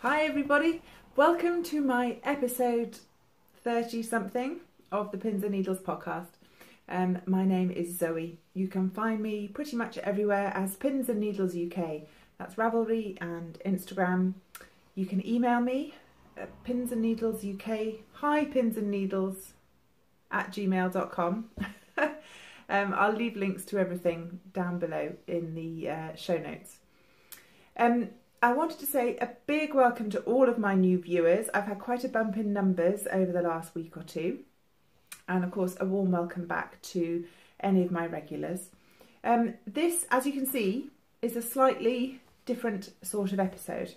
Hi everybody, welcome to my episode 30 something of the Pins and Needles podcast. My name is Zoe. You can find me pretty much everywhere as Pins and Needles UK. That's Ravelry and Instagram. You can email me at pinsandneedlesuk, pinsandneedles@gmail.com. I'll leave links to everything down below in the show notes. I wanted to say a big welcome to all of my new viewers. I've had quite a bump in numbers over the last week or two. And of course, a warm welcome back to any of my regulars. This, as you can see, is a slightly different sort of episode.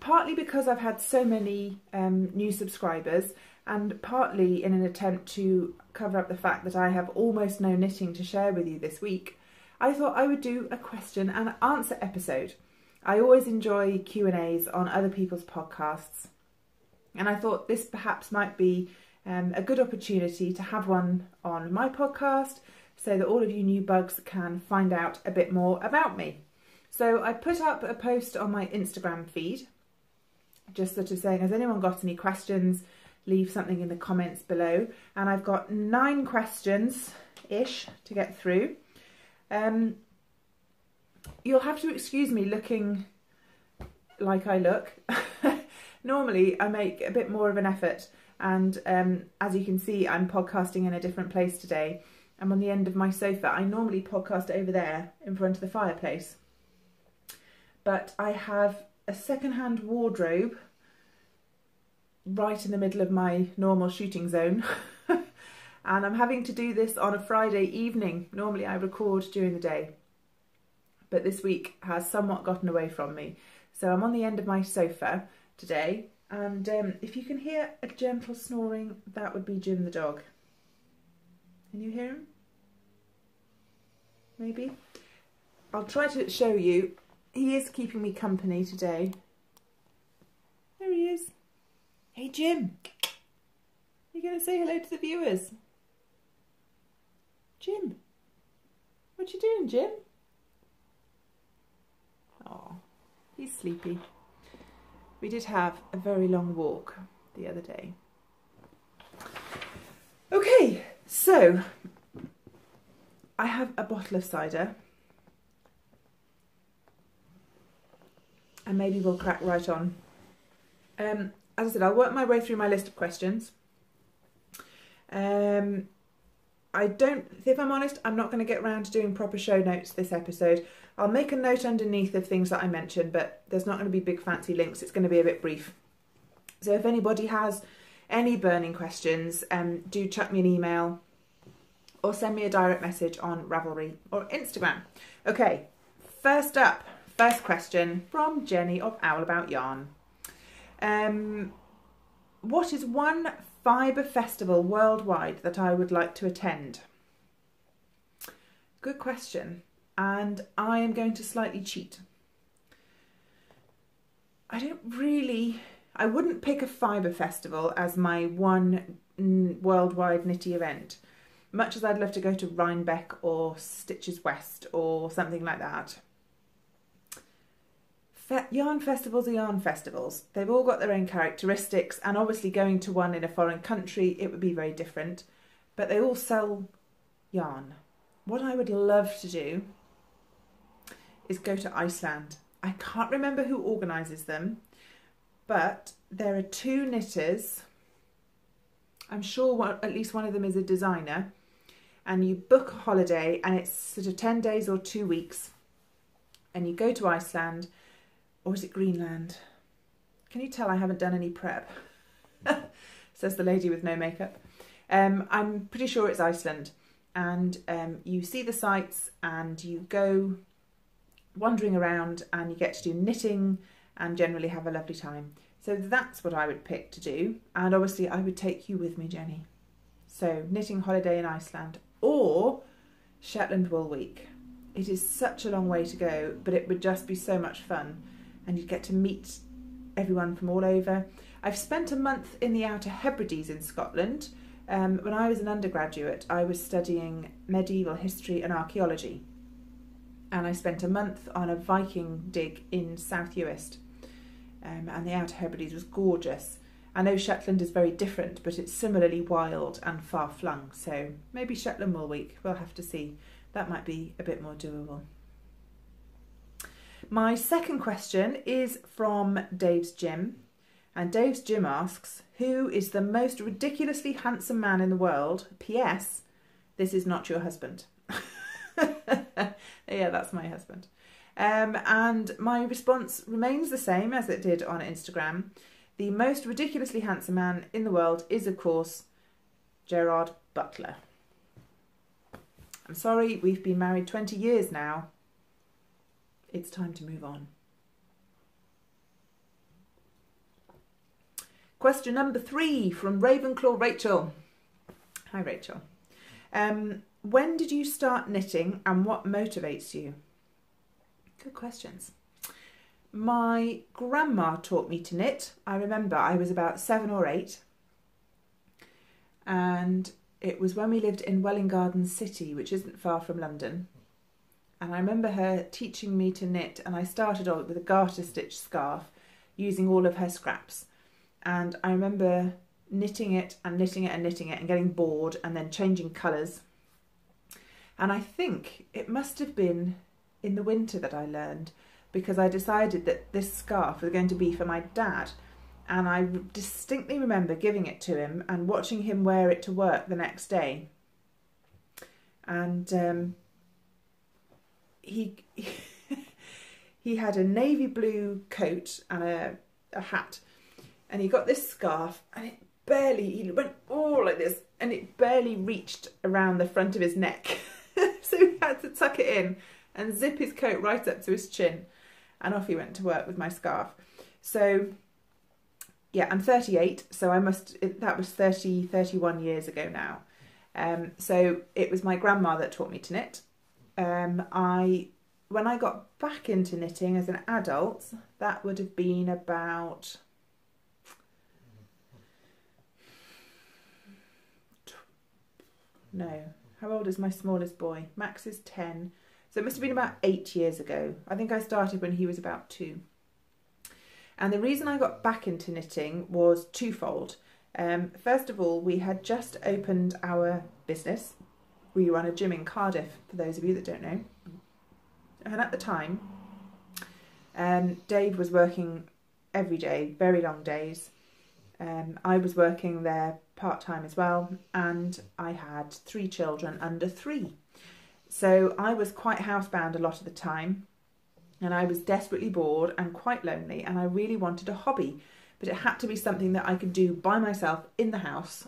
Partly because I've had so many new subscribers, and partly in an attempt to cover up the fact that I have almost no knitting to share with you this week, I thought I would do a question and answer episode. I always enjoy Q&As on other people's podcasts, and I thought this perhaps might be a good opportunity to have one on my podcast so that all of you new bugs can find out a bit more about me. So I put up a post on my Instagram feed, just sort of saying, has anyone got any questions? Leave something in the comments below. And I've got 9 questions-ish to get through. You'll have to excuse me looking like I look. Normally I make a bit more of an effort, and as you can see, I'm podcasting in a different place today. I'm on the end of my sofa. I normally podcast over there in front of the fireplace, but I have a second-hand wardrobe right in the middle of my normal shooting zone. And I'm having to do this on a Friday evening. Normally I record during the day, but this week has somewhat gotten away from me. So I'm on the end of my sofa today, and if you can hear a gentle snoring, that would be Jim the dog. Can you hear him? Maybe? I'll try to show you. He is keeping me company today. There he is. Hey Jim, you going to say hello to the viewers? Jim, what you doing, Jim? Oh, he's sleepy. We did have a very long walk the other day. Okay, so I have a bottle of cider, and maybe we'll crack right on. As I said, I'll work my way through my list of questions. If I'm honest, I'm not going to get around to doing proper show notes this episode. I'll make a note underneath of things that I mentioned, but there's not going to be big fancy links. It's going to be a bit brief. So if anybody has any burning questions, do chuck me an email or send me a direct message on Ravelry or Instagram. Okay, first question from Jenny of Owl About Yarn. What is one fibre festival worldwide that I would like to attend? Good question, and I am going to slightly cheat. I wouldn't pick a fibre festival as my one worldwide knitty event, much as I'd love to go to Rhinebeck or Stitches West or something like that. Yarn festivals are yarn festivals. They've all got their own characteristics, and obviously going to one in a foreign country, it would be very different, but they all sell yarn. What I would love to do is go to Iceland. I can't remember who organises them, but there are 2 knitters. I'm sure at least one of them is a designer, and you book a holiday, and it's sort of 10 days or 2 weeks, and you go to Iceland. Or is it Greenland? Can you tell I haven't done any prep? Says the lady with no makeup. I'm pretty sure it's Iceland. And you see the sights and you go wandering around and you get to do knitting and generally have a lovely time. So that's what I would pick to do. And obviously I would take you with me, Jenny. So knitting holiday in Iceland or Shetland Wool Week. It is such a long way to go, but it would just be so much fun. And you'd get to meet everyone from all over. I've spent a month in the Outer Hebrides in Scotland. When I was an undergraduate, I was studying medieval history and archaeology. And I spent a month on a Viking dig in South Uist. and the Outer Hebrides was gorgeous. I know Shetland is very different, but it's similarly wild and far-flung, so maybe Shetland Wool Week, we'll have to see. That might be a bit more doable. My second question is from Dave's Gym, and Dave's Gym asks, who is the most ridiculously handsome man in the world? P.S. This is not your husband. Yeah, that's my husband. And my response remains the same as it did on Instagram. The most ridiculously handsome man in the world is, of course, Gerard Butler. I'm sorry, we've been married 20 years now. It's time to move on. Question number 3 from Ravenclaw Rachel. Hi, Rachel. When did you start knitting and what motivates you? Good questions. My grandma taught me to knit. I remember I was about 7 or 8. And it was when we lived in Welwyn Garden City, which isn't far from London. And I remember her teaching me to knit, and I started off with a garter stitch scarf using all of her scraps. And I remember knitting it and knitting it and knitting it and getting bored and then changing colours. And I think it must have been in the winter that I learned, because I decided that this scarf was going to be for my dad. And I distinctly remember giving it to him and watching him wear it to work the next day. And he had a navy blue coat and a hat. And he got this scarf and he went all like this, and it barely reached around the front of his neck. So he had to tuck it in and zip his coat right up to his chin. And off he went to work with my scarf. So yeah, I'm 38, so that was 31 years ago now. So it was my grandma that taught me to knit. When I got back into knitting as an adult, that would have been about how old is my smallest boy? Max is 10. So it must have been about 8 years ago. I think I started when he was about 2. And the reason I got back into knitting was twofold. First of all, we had just opened our business. We run a gym in Cardiff, for those of you that don't know. And at the time, Dave was working every day, very long days. I was working there part-time as well, and I had 3 children under 3. So I was quite housebound a lot of the time, and I was desperately bored and quite lonely, and I really wanted a hobby, but it had to be something that I could do by myself in the house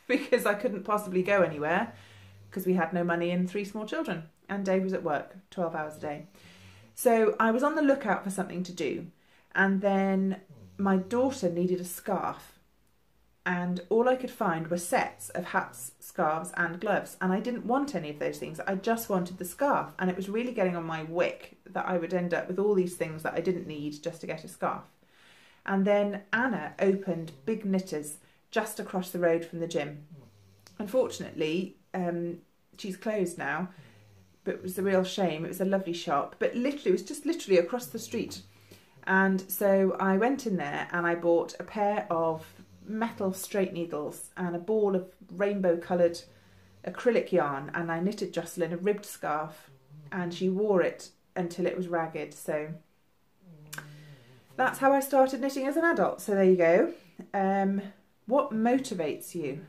because I couldn't possibly go anywhere because we had no money and 3 small children, and Dave was at work 12 hours a day. So I was on the lookout for something to do, and then my daughter needed a scarf, and all I could find were sets of hats, scarves and gloves, and I didn't want any of those things. I just wanted the scarf, and it was really getting on my wick that I would end up with all these things that I didn't need just to get a scarf. And then Anna opened Big Knitters just across the road from the gym. Unfortunately, she's closed now, but it was a real shame. It was a lovely shop, but literally, it was just literally across the street. And so I went in there and I bought a pair of metal straight needles and a ball of rainbow coloured acrylic yarn, and I knitted Jocelyn a ribbed scarf, and she wore it until it was ragged. So that's how I started knitting as an adult. So there you go. What motivates you?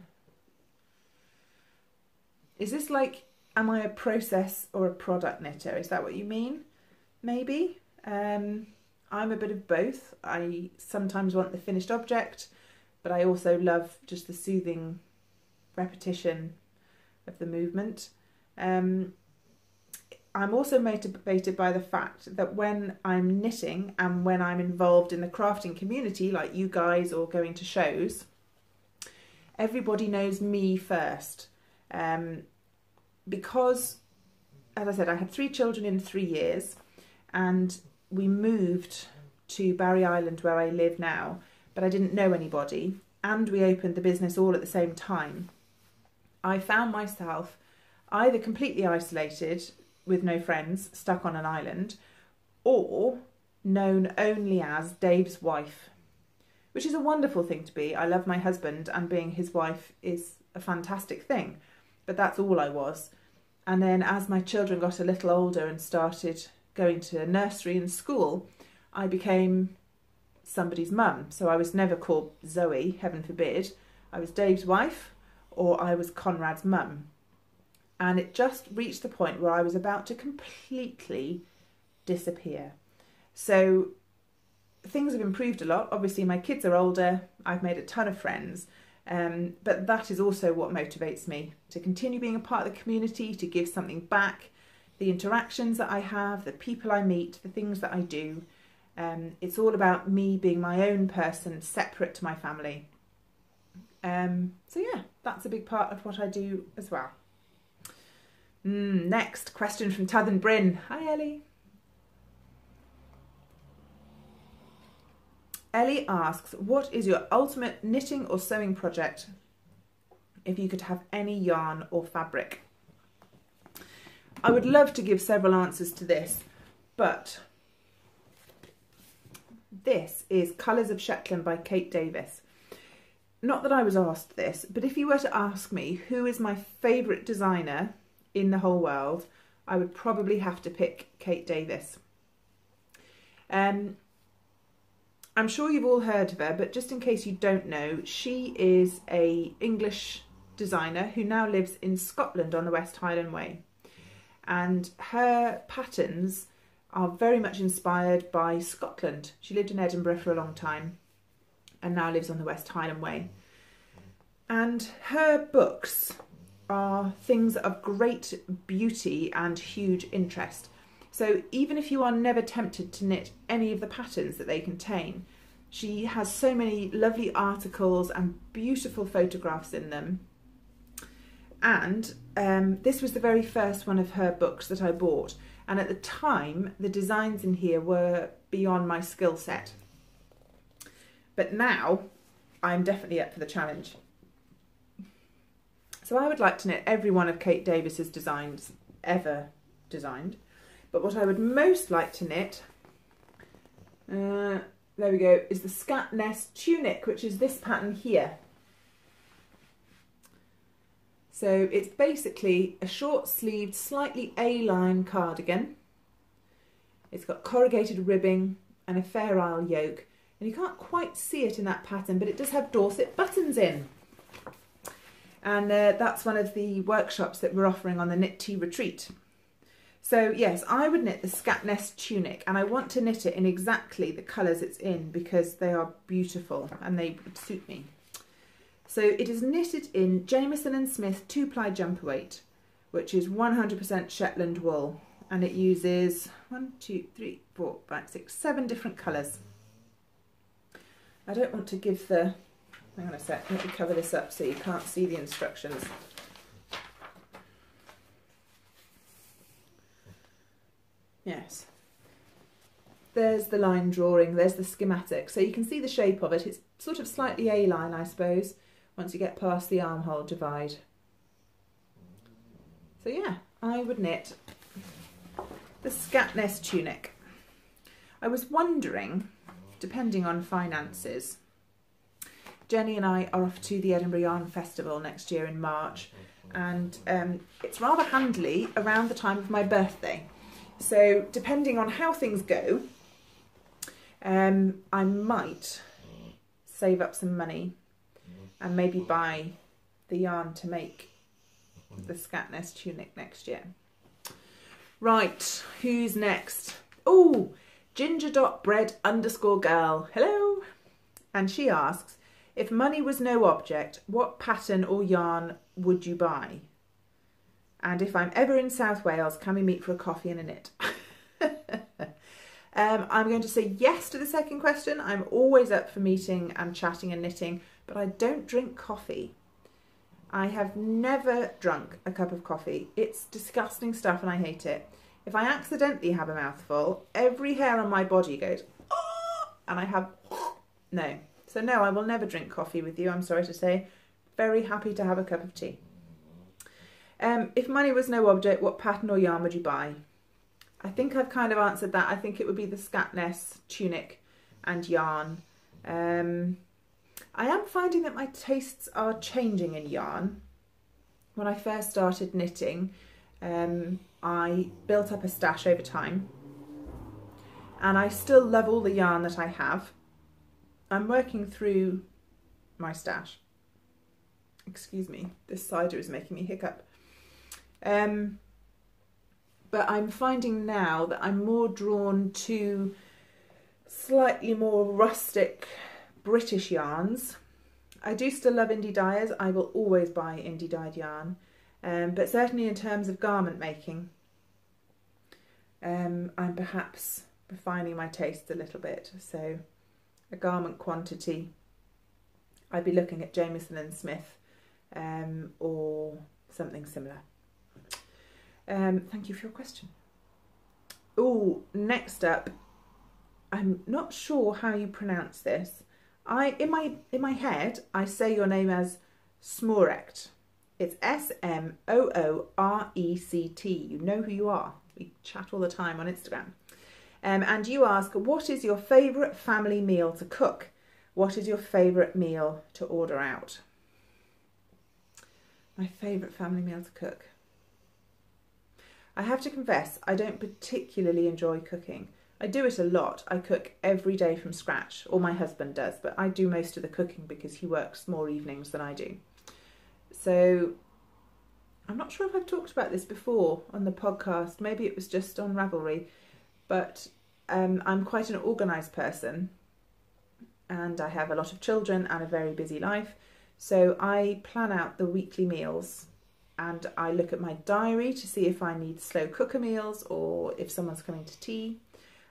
Is this like, am I a process or a product knitter? Is that what you mean? Maybe. I'm a bit of both. I sometimes want the finished object, but I also love just the soothing repetition of the movement. I'm also motivated by the fact that when I'm knitting and when I'm involved in the crafting community, like you guys or going to shows, everybody knows me first. Because, as I said, I had 3 children in 3 years, and we moved to Barry Island where I live now, but I didn't know anybody, and we opened the business all at the same time. I found myself either completely isolated with no friends, stuck on an island, or known only as Dave's wife, which is a wonderful thing to be. I love my husband, and being his wife is a fantastic thing, but that's all I was. And then as my children got a little older and started going to nursery and school, I became somebody's mum. So I was never called Zoe, heaven forbid. I was Dave's wife, or I was Conrad's mum. And it just reached the point where I was about to completely disappear. So things have improved a lot. Obviously my kids are older, I've made a ton of friends, but that is also what motivates me to continue being a part of the community, to give something back, the interactions that I have, the people I meet, the things that I do. It's all about me being my own person, separate to my family. So yeah, that's a big part of what I do as well. Next question from Tathyn Bryn. Hi Ellie. Ellie asks, what is your ultimate knitting or sewing project if you could have any yarn or fabric? I would love to give several answers to this, but this is Colours of Shetland by Kate Davies. Not that I was asked this, but if you were to ask me who is my favourite designer in the whole world, I would probably have to pick Kate Davies. I'm sure you've all heard of her, but just in case you don't know, she is an English designer who now lives in Scotland on the West Highland Way. And her patterns are very much inspired by Scotland. She lived in Edinburgh for a long time and now lives on the West Highland Way. And her books are things of great beauty and huge interest. So even if you are never tempted to knit any of the patterns that they contain, she has so many lovely articles and beautiful photographs in them. And this was the very first one of her books that I bought. And at the time, the designs in here were beyond my skill set. But now, I'm definitely up for the challenge. So I would like to knit every one of Kate Davies's designs ever designed. But what I would most like to knit, there we go, is the Scatness Tunic, which is this pattern here. So it's basically a short-sleeved, slightly A-line cardigan. It's got corrugated ribbing and a Fair Isle yoke. And you can't quite see it in that pattern, but it does have Dorset buttons in. And that's one of the workshops that we're offering on the Knit Tea Retreat. So yes, I would knit the Scatness Tunic, and I want to knit it in exactly the colours it's in because they are beautiful and they would suit me. So it is knitted in Jamieson & Smith 2-ply jumper weight, which is 100% Shetland wool, and it uses 1, 2, 3, 4, 5, 6, 7 different colours. I don't want to give the, hang on a sec, let me cover this up so you can't see the instructions. Yes, there's the line drawing, there's the schematic, so you can see the shape of it. It's sort of slightly A-line, I suppose, once you get past the armhole divide. So yeah, I would knit the Scatness Tunic. I was wondering, depending on finances, Jenny and I are off to the Edinburgh Yarn Festival next year in March, and it's rather handily around the time of my birthday. So depending on how things go, I might save up some money and maybe buy the yarn to make the Scatness Tunic next year. Right, who's next? Oh, ginger.bread_girl. Hello. And she asks, if money was no object, what pattern or yarn would you buy? And if I'm ever in South Wales, can we meet for a coffee and a knit? I'm going to say yes to the second question. I'm always up for meeting and chatting and knitting, but I don't drink coffee. I have never drunk a cup of coffee. It's disgusting stuff and I hate it. If I accidentally have a mouthful, every hair on my body goes, oh, and I have, no. So no, I will never drink coffee with you, I'm sorry to say. Very happy to have a cup of tea. If money was no object, what pattern or yarn would you buy? I think I've kind of answered that. I think it would be the Scatness, Tunic and yarn. I am finding that my tastes are changing in yarn. When I first started knitting, I built up a stash over time, and I still love all the yarn that I have. I'm working through my stash. Excuse me, this cider is making me hiccup. But I'm finding now that I'm more drawn to slightly more rustic British yarns. I do still love indie dyers. I will always buy indie dyed yarn. But certainly in terms of garment making, I'm perhaps refining my taste a little bit. So a garment quantity, I'd be looking at Jamieson and Smith or something similar. Thank you for your question. Oh, next up, I'm not sure how you pronounce this. In my head, I say your name as Smorect. It's S-M-O-O-R-E-C-T. You know who you are. We chat all the time on Instagram. And you ask, what is your favourite family meal to cook? What is your favourite meal to order out? My favourite family meal to cook. I have to confess, I don't particularly enjoy cooking. I do it a lot. I cook every day from scratch, or my husband does, but I do most of the cooking because he works more evenings than I do. So I'm not sure if I've talked about this before on the podcast. Maybe it was just on Ravelry, but I'm quite an organised person, and I have a lot of children and a very busy life. So I plan out the weekly meals, and I look at my diary to see if I need slow cooker meals or if someone's coming to tea.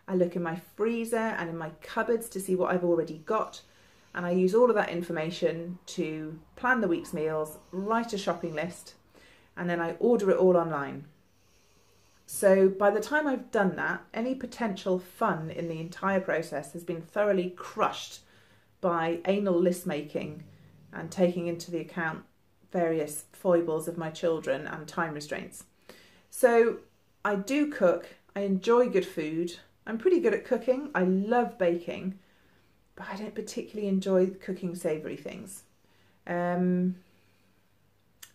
I look in my freezer and in my cupboards to see what I've already got, and I use all of that information to plan the week's meals, write a shopping list, and then I order it all online. So by the time I've done that, any potential fun in the entire process has been thoroughly crushed by anal list making and taking into the account various foibles of my children and time restraints. So I do cook, I enjoy good food, I'm pretty good at cooking, I love baking, but I don't particularly enjoy cooking savoury things. If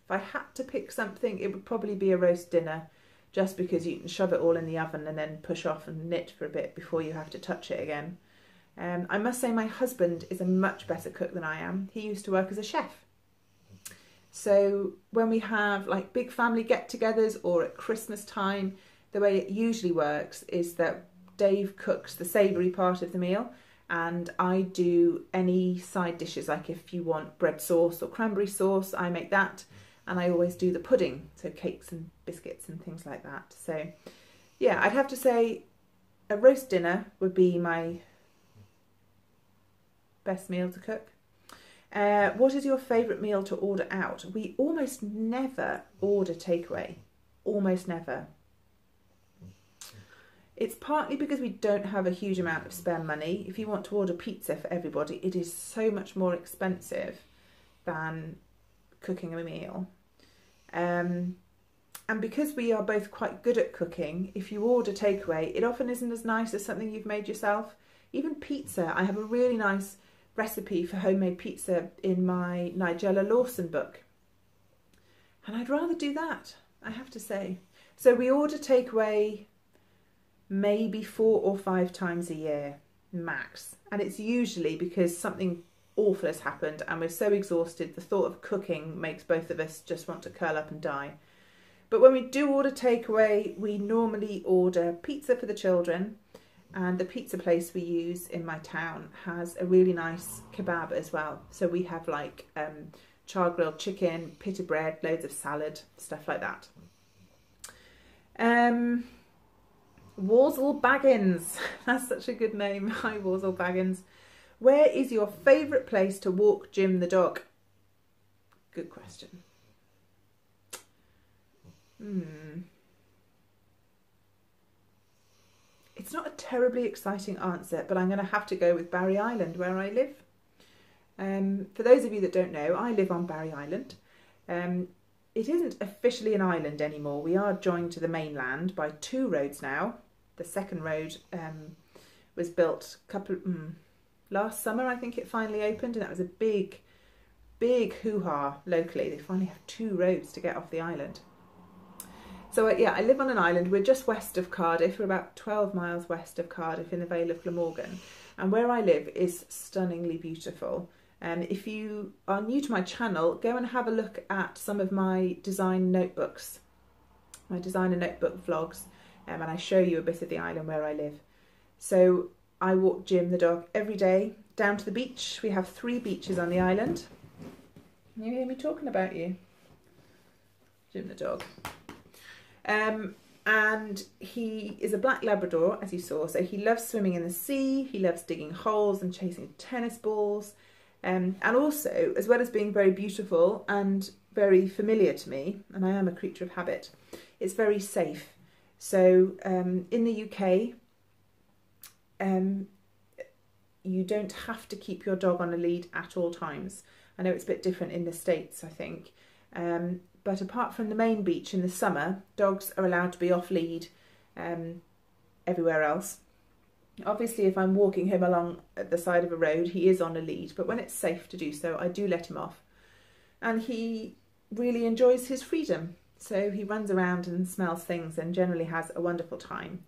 I had to pick something, it would probably be a roast dinner, just because you can shove it all in the oven and then push off and knit for a bit before you have to touch it again. I must say my husband is a much better cook than I am. He used to work as a chef. So when we have like big family get-togethers or at Christmas time, the way it usually works is that Dave cooks the savoury part of the meal and I do any side dishes. Like if you want bread sauce or cranberry sauce, I make that, and I always do the pudding, so cakes and biscuits and things like that. So yeah, I'd have to say a roast dinner would be my best meal to cook. What is your favourite meal to order out? We almost never order takeaway. Almost never. It's partly because we don't have a huge amount of spare money. If you want to order pizza for everybody, it is so much more expensive than cooking a meal. And because we are both quite good at cooking, if you order takeaway, it often isn't as nice as something you've made yourself. Even pizza, I have a really nice recipe for homemade pizza in my Nigella Lawson book, and I'd rather do that, I have to say. So we order takeaway maybe 4 or 5 times a year max, and it's usually because something awful has happened and we're so exhausted the thought of cooking makes both of us just want to curl up and die. But when we do order takeaway, we normally order pizza for the children, and the pizza place we use in my town has a really nice kebab as well. So we have like char grilled chicken, pita bread, loads of salad, stuff like that. Worsel Baggins, that's such a good name. Hi Worsel Baggins. Where is your favourite place to walk Jim the dog? Good question. It's not a terribly exciting answer, but I'm going to have to go with Barry Island, where I live. For those of you that don't know, I live on Barry Island. It isn't officially an island anymore. We are joined to the mainland by 2 roads now. the second road was built last summer, I think it finally opened, and that was a big hoo-ha locally. They finally have 2 roads to get off the island. So yeah, I live on an island. We're just west of Cardiff. We're about 12 miles west of Cardiff in the Vale of Glamorgan. And where I live is stunningly beautiful. If you are new to my channel, go and have a look at some of my design notebooks, my designer notebook vlogs, and I show you a bit of the island where I live. So I walk Jim the dog every day down to the beach. We have 3 beaches on the island. Can you hear me talking about you? Jim the dog. And he is a black Labrador, as you saw, so he loves swimming in the sea, he loves digging holes and chasing tennis balls, and also, as well as being very beautiful and very familiar to me, and I am a creature of habit, it's very safe. So in the UK, you don't have to keep your dog on a lead at all times. I know it's a bit different in the States, I think. But apart from the main beach in the summer, dogs are allowed to be off lead everywhere else. Obviously, if I'm walking him along at the side of a road, he is on a lead, but when it's safe to do so, I do let him off. And he really enjoys his freedom. So he runs around and smells things and generally has a wonderful time.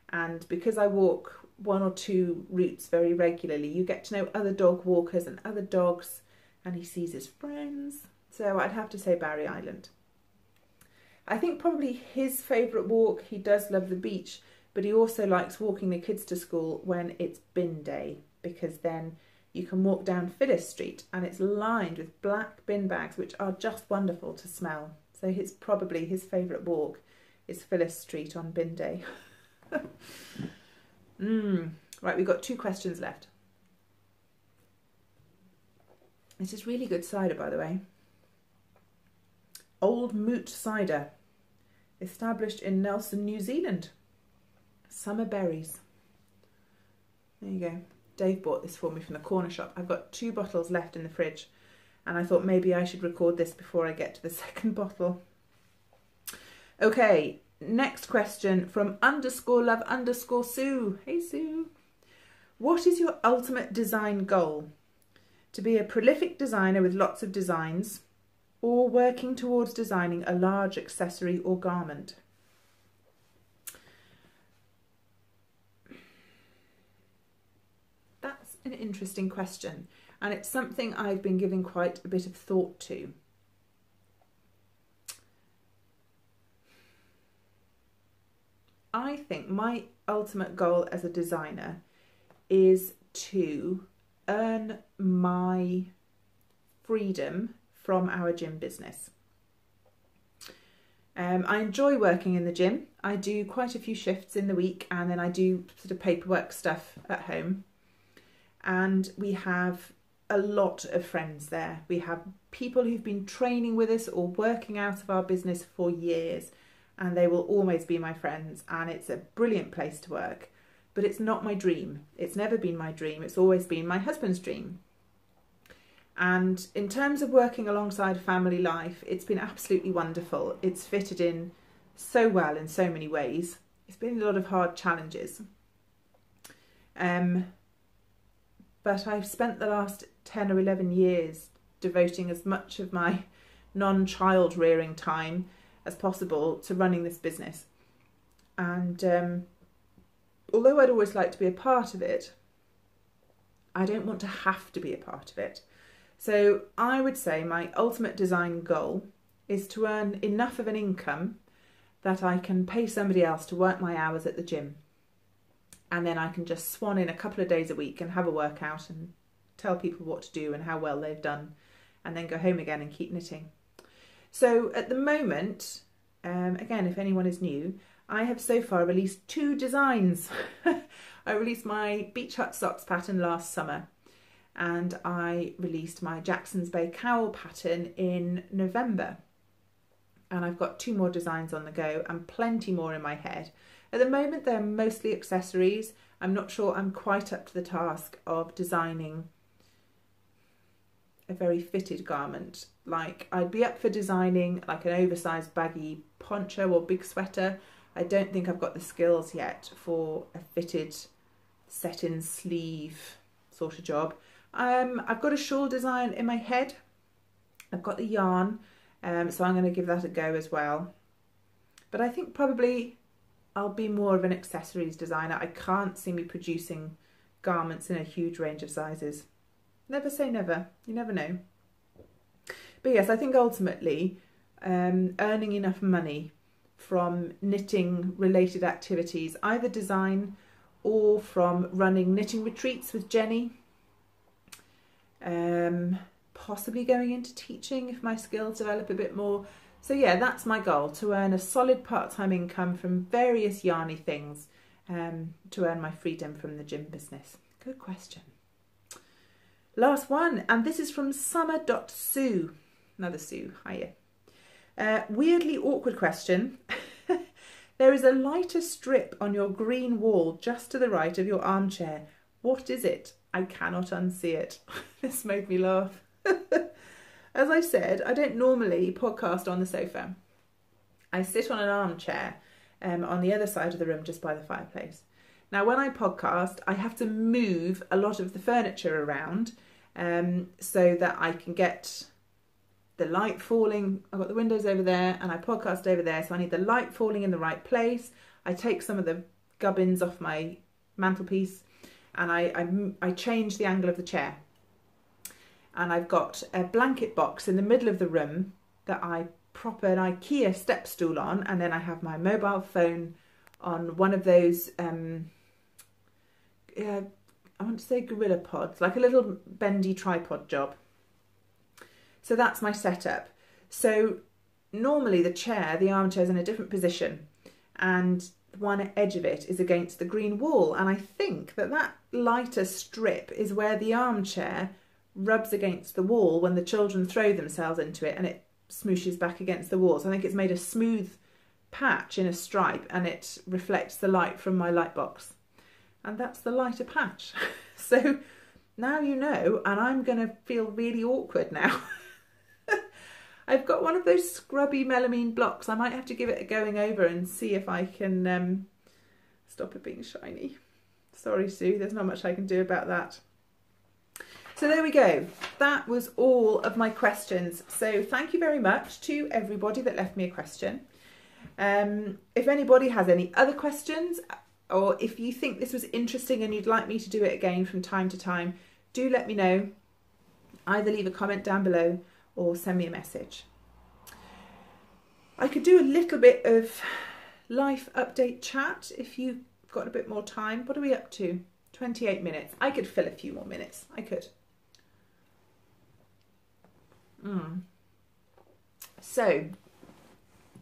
And because I walk 1 or 2 routes very regularly, you get to know other dog walkers and other dogs, and he sees his friends. So I'd have to say Barry Island. I think probably his favourite walk, he does love the beach, but he also likes walking the kids to school when it's bin day, because then you can walk down Phyllis Street and it's lined with black bin bags, which are just wonderful to smell. So it's probably his favourite walk is Phyllis Street on bin day. Right, we've got 2 questions left. This is really good cider, by the way. Old Moot cider, established in Nelson, New Zealand. Summer berries. There you go. Dave bought this for me from the corner shop. I've got 2 bottles left in the fridge, and I thought maybe I should record this before I get to the second bottle. Okay, next question from _love_Sue. Hey Sue. What is your ultimate design goal? To be a prolific designer with lots of designs, or working towards designing a large accessory or garment? That's an interesting question, and it's something I've been giving quite a bit of thought to. I think my ultimate goal as a designer is to earn my freedom from our gym business. I enjoy working in the gym. I do quite a few shifts in the week, and then I do sort of paperwork stuff at home. And we have a lot of friends there. We have people who've been training with us or working out of our business for years, and they will always be my friends, and it's a brilliant place to work. But it's not my dream. It's never been my dream. It's always been my husband's dream. And in terms of working alongside family life, it's been absolutely wonderful. It's fitted in so well in so many ways. It's been a lot of hard challenges. But I've spent the last 10 or 11 years devoting as much of my non-child rearing time as possible to running this business. And although I'd always like to be a part of it, I don't want to have to be a part of it. So I would say my ultimate design goal is to earn enough of an income that I can pay somebody else to work my hours at the gym. And then I can just swan in a couple of days a week and have a workout and tell people what to do and how well they've done, and then go home again and keep knitting. So at the moment, again, if anyone is new, I have so far released 2 designs. I released my Beach Hut Socks pattern last summer, and I released my Jackson's Bay Cowl pattern in November. And I've got 2 more designs on the go and plenty more in my head. At the moment, they're mostly accessories. I'm not sure I'm quite up to the task of designing a very fitted garment. Like, I'd be up for designing like an oversized baggy poncho or big sweater, I don't think I've got the skills yet for a fitted set-in sleeve sort of job. I've got a shawl design in my head. I've got the yarn, so I'm going to give that a go as well. But I think probably I'll be more of an accessories designer. I can't see me producing garments in a huge range of sizes. Never say never, you never know. But yes, I think ultimately earning enough money from knitting related activities, either design or from running knitting retreats with Jenny, possibly going into teaching if my skills develop a bit more. So yeah, that's my goal, to earn a solid part-time income from various yarny things, to earn my freedom from the gym business. Good question. Last one, and this is from summer.sue. Another Sue, hiya. Weirdly awkward question. There is a lighter strip on your green wall just to the right of your armchair. What is it? I cannot unsee it. This made me laugh. As I said, I don't normally podcast on the sofa. I sit on an armchair on the other side of the room just by the fireplace. Now when I podcast, I have to move a lot of the furniture around so that I can get the light falling. I've got the windows over there and I podcast over there, so I need the light falling in the right place. I take some of the gubbins off my mantelpiece and I change the angle of the chair. And I've got a blanket box in the middle of the room that I prop an IKEA step stool on, and then I have my mobile phone on one of those, I want to say gorilla pods, like a little bendy tripod job. So that's my setup. So normally the armchair's in a different position, and one edge of it is against the green wall. And I think that lighter strip is where the armchair rubs against the wall when the children throw themselves into it and it smooshes back against the wall. So I think it's made a smooth patch in a stripe and it reflects the light from my light box. And that's the lighter patch. So now you know, and I'm going to feel really awkward now. I've got one of those scrubby melamine blocks. I might have to give it a going over and see if I can stop it being shiny. Sorry, Sue, there's not much I can do about that. So there we go. That was all of my questions. So thank you very much to everybody that left me a question. If anybody has any other questions, or if you think this was interesting and you'd like me to do it again from time to time, do let me know. Either leave a comment down below or send me a message. I could do a little bit of life update chat if you've got a bit more time. What are we up to? 28 minutes. I could fill a few more minutes. I could. So,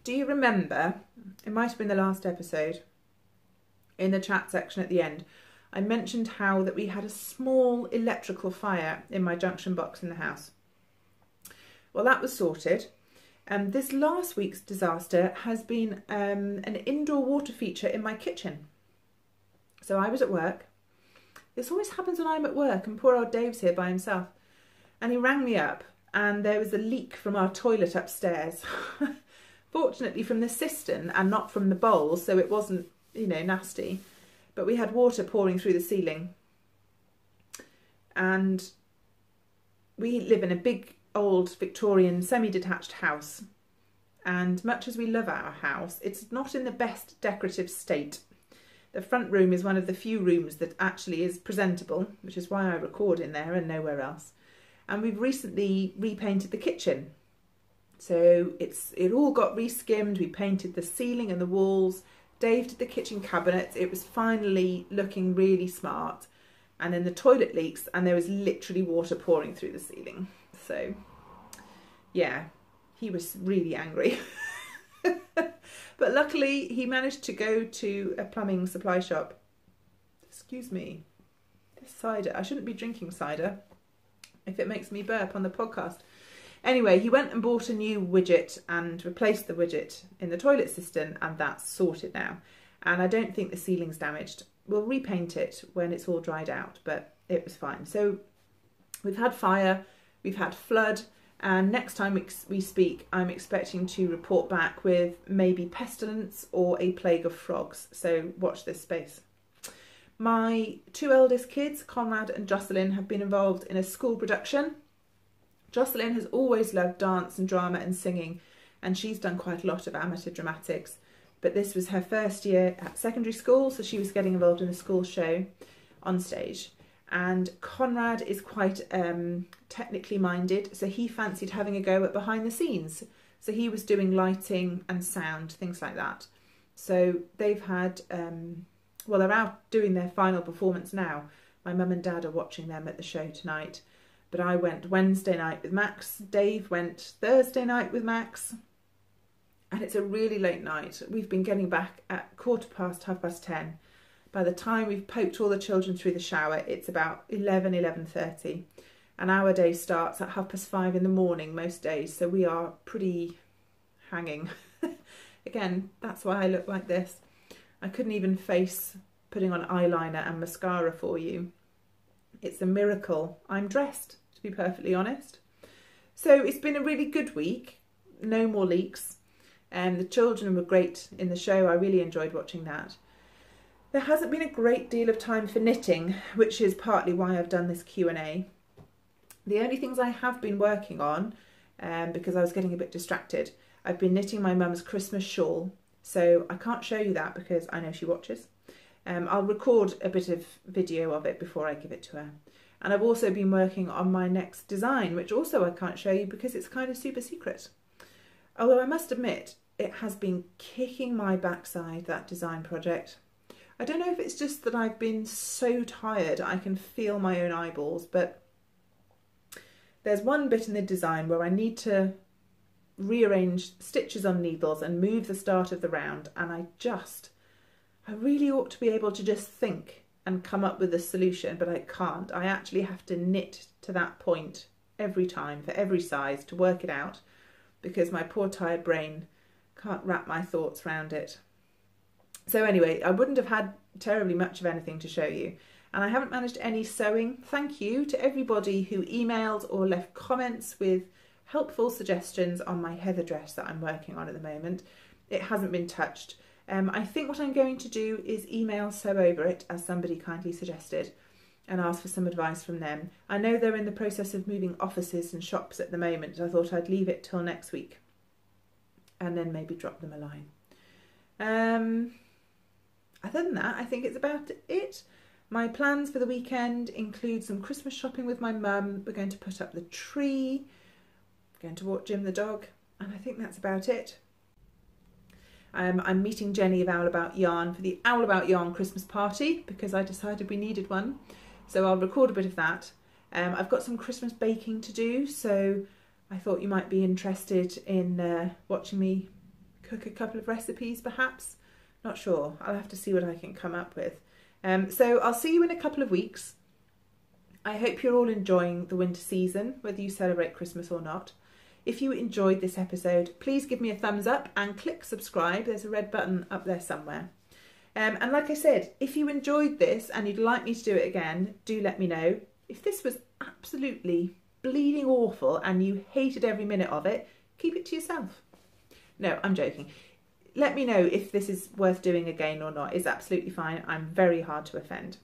do you remember, it might have been the last episode, in the chat section at the end, I mentioned how that we had a small electrical fire in my junction box in the house. Well, that was sorted. This last week's disaster has been an indoor water feature in my kitchen. So I was at work. This always happens when I'm at work, and poor old Dave's here by himself. And he rang me up, and there was a leak from our toilet upstairs. Fortunately from the cistern and not from the bowl, so it wasn't, you know, nasty. But we had water pouring through the ceiling. And we live in a big old Victorian semi-detached house. And much as we love our house, it's not in the best decorative state. The front room is one of the few rooms that actually is presentable, which is why I record in there and nowhere else. And we've recently repainted the kitchen. So it all got re-skimmed. We painted the ceiling and the walls. Dave did the kitchen cabinets. It was finally looking really smart. And then the toilet leaks and there was literally water pouring through the ceiling. So yeah, he was really angry. But luckily he managed to go to a plumbing supply shop. Excuse me, this cider, I shouldn't be drinking cider if it makes me burp on the podcast. Anyway, he went and bought a new widget and replaced the widget in the toilet cistern, and that's sorted now. And I don't think the ceiling's damaged. We'll repaint it when it's all dried out, but it was fine. So we've had fire, we've had flood, And next time we speak, I'm expecting to report back with maybe pestilence or a plague of frogs. So watch this space. My 2 eldest kids, Conrad and Jocelyn, have been involved in a school production. Jocelyn has always loved dance and drama and singing, and she's done quite a lot of amateur dramatics. But this was her first year at secondary school, so she was getting involved in a school show on stage. And Conrad is quite technically minded, so he fancied having a go at behind the scenes. So he was doing lighting and sound, things like that. So they've had, well, they're out doing their final performance now. My mum and dad are watching them at the show tonight. But I went Wednesday night with Max. Dave went Thursday night with Max. And it's a really late night. We've been getting back at 10:15. By the time we've poked all the children through the shower, it's about 11:30. And our day starts at 5:30 in the morning most days, so we are pretty hanging. Again, that's why I look like this. I couldn't even face putting on eyeliner and mascara for you. It's a miracle I'm dressed, to be perfectly honest. So it's been a really good week. No more leaks. And the children were great in the show. I really enjoyed watching that. There hasn't been a great deal of time for knitting, which is partly why I've done this Q&A. The only things I have been working on, because I was getting a bit distracted, I've been knitting my mum's Christmas shawl. So I can't show you that because I know she watches. I'll record a bit of video of it before I give it to her. And I've also been working on my next design, which also I can't show you because it's kind of super secret. Although I must admit, it has been kicking my backside, that design project. I don't know if it's just that I've been so tired I can feel my own eyeballs, but there's one bit in the design where I need to rearrange stitches on needles and move the start of the round, and I really ought to be able to just think and come up with a solution, but I can't. I actually have to knit to that point every time for every size to work it out because my poor tired brain can't wrap my thoughts around it. So anyway, I wouldn't have had terribly much of anything to show you. And I haven't managed any sewing. Thank you to everybody who emailed or left comments with helpful suggestions on my heather dress that I'm working on at the moment. It hasn't been touched. I think what I'm going to do is email Sew Over It, as somebody kindly suggested, and ask for some advice from them. I know they're in the process of moving offices and shops at the moment. I thought I'd leave it till next week and then maybe drop them a line. Other than that, I think it's about it. My plans for the weekend include some Christmas shopping with my mum. We're going to put up the tree. We're going to walk Jim the dog. And I think that's about it. I'm meeting Jenny of Owl About Yarn for the Owl About Yarn Christmas party because I decided we needed one. So I'll record a bit of that. I've got some Christmas baking to do, so I thought you might be interested in watching me cook a couple of recipes perhaps. Not sure. I'll have to see what I can come up with. So I'll see you in a couple of weeks. I hope you're all enjoying the winter season, whether you celebrate Christmas or not. If you enjoyed this episode, please give me a thumbs up and click subscribe. There's a red button up there somewhere. And like I said, if you enjoyed this and you'd like me to do it again, do let me know. If this was absolutely bleeding awful and you hated every minute of it, keep it to yourself. No, I'm joking. Let me know if this is worth doing again or not. It's absolutely fine. I'm very hard to offend.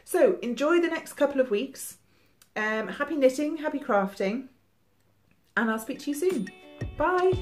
So enjoy the next couple of weeks. Happy knitting, happy crafting, and I'll speak to you soon. Bye.